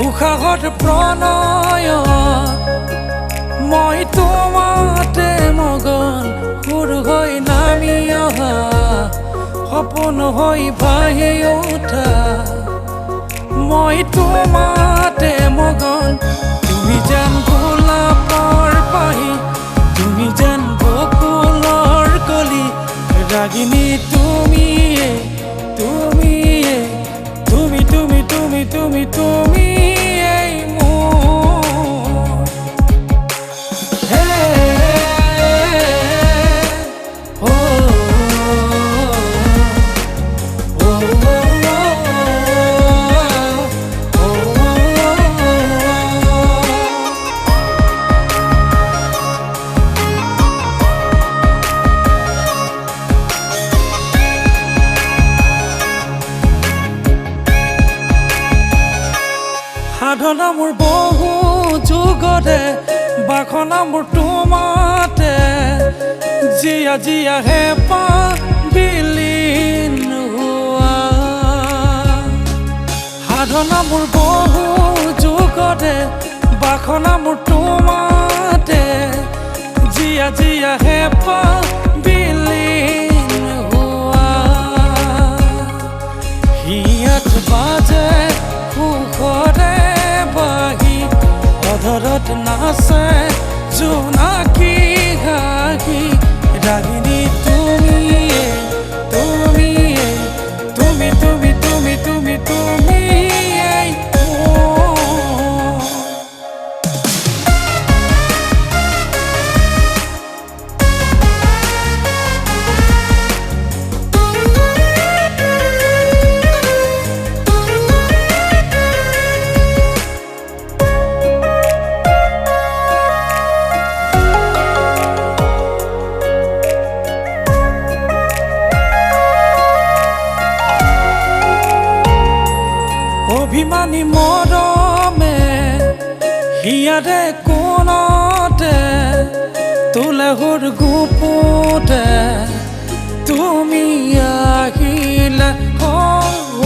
উশাহত প্ৰণয় মই তোমাতে মগন সুৰ হৈ নামি অহা সপোন হৈ ভাহি উঠা মই তোমাতে মগন তুমি যেন গোলাপৰ পাহি তুমি যেন বকুলৰ কলি ৰাগিনী তুমিয়ে তুমিয়ে তুমি তুমি তুমি তুমি তুমি এই মোৰ হে ও সাধনা মোৰ বহু যুগতে বাসনা মোৰ তোমাতে জিয়া জিয়া হেঁপা বিলীন হোৱা সাধনা মোৰ বহু যুগতে বাসনা মোৰ তোমাতে জিয়া জিয়া হেঁপা বিলীন হোৱা হিয়াত বাজে সুখৰে অধৰত নাচে জোনাকী ঘাঁহি ৰাগিনী তুমিয়ে তুমিয়ে তুমি তুমি তুমি তুমি তুমি এই মোৰ অভিমানী মৰমে হিয়াৰে কোণতে তোলে সুৰ গুপুতে তুমি আহিলে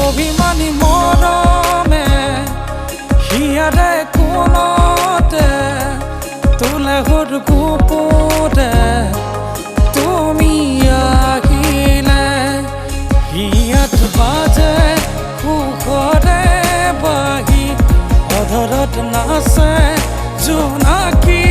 অভিমানী মৰমে হিয়াৰে কোণতে তোলে সুৰ গুপুতে তুমি আহিলে হিয়াত বাজে সুখৰে অধৰত নাচে জোনাকী